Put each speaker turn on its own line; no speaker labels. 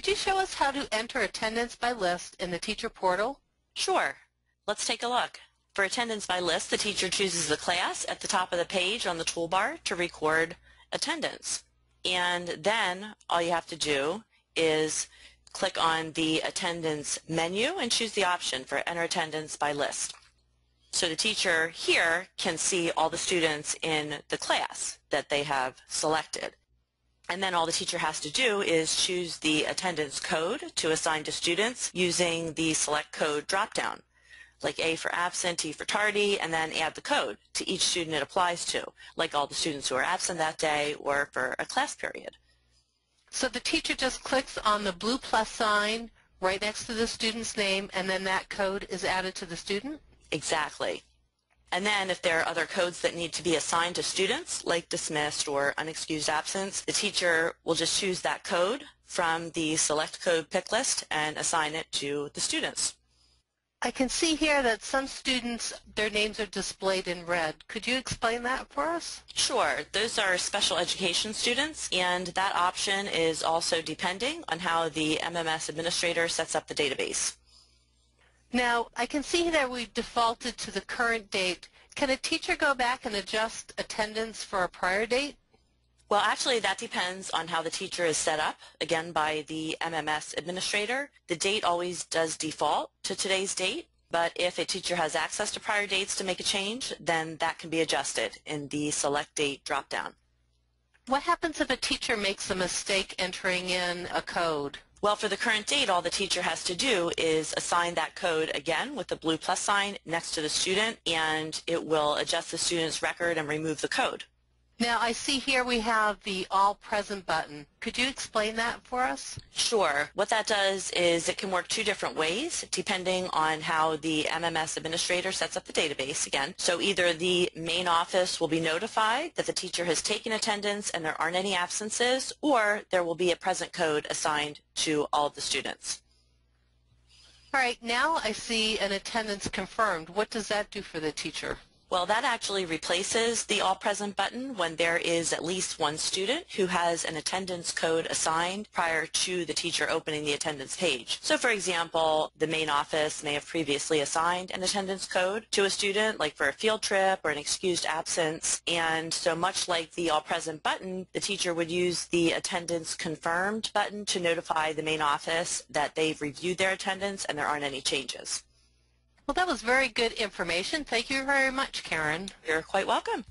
could you show us how to enter attendance by list in the teacher portal?
Sure. Let's take a look. For attendance by list, the teacher chooses the class at the top of the page on the toolbar to record attendance. And then all you have to do is click on the attendance menu and choose the option for enter attendance by list. So the teacher here can see all the students in the class that they have selected. And then all the teacher has to do is choose the attendance code to assign to students using the select code dropdown, like A for absent, T for tardy, and then add the code to each student it applies to, like all the students who are absent that day or for a class period.
So the teacher just clicks on the blue plus sign right next to the student's name, and then that code is added to the student?
Exactly. And then if there are other codes that need to be assigned to students, like dismissed or unexcused absence, the teacher will just choose that code from the select code pick list and assign it to the students.
I can see here that some students, their names are displayed in red. Could you explain that for us?
Sure. Those are special education students, and that option is also depending on how the MMS administrator sets up the database.
Now, I can see that we've defaulted to the current date. Can a teacher go back and adjust attendance for a prior date?
Well, actually, that depends on how the teacher is set up, again, by the MMS administrator. The date always does default to today's date, but if a teacher has access to prior dates to make a change, then that can be adjusted in the select date dropdown.
What happens if a teacher makes a mistake entering in a code?
Well, for the current date, all the teacher has to do is assign that code again with the blue plus sign next to the student, and it will adjust the student's record and remove the code.
Now, I see here we have the All Present button. Could you explain that for us?
Sure. What that does is it can work two different ways depending on how the MMS administrator sets up the database again. So either the main office will be notified that the teacher has taken attendance and there aren't any absences, or there will be a present code assigned to all of the students.
All right, now I see an attendance confirmed. What does that do for the teacher?
Well, that actually replaces the All Present button when there is at least one student who has an attendance code assigned prior to the teacher opening the attendance page. So, for example, the main office may have previously assigned an attendance code to a student, like for a field trip or an excused absence, and so much like the All Present button, the teacher would use the Attendance Confirmed button to notify the main office that they've reviewed their attendance and there aren't any changes.
Well, that was very good information. Thank you very much, Karen.
You're quite welcome.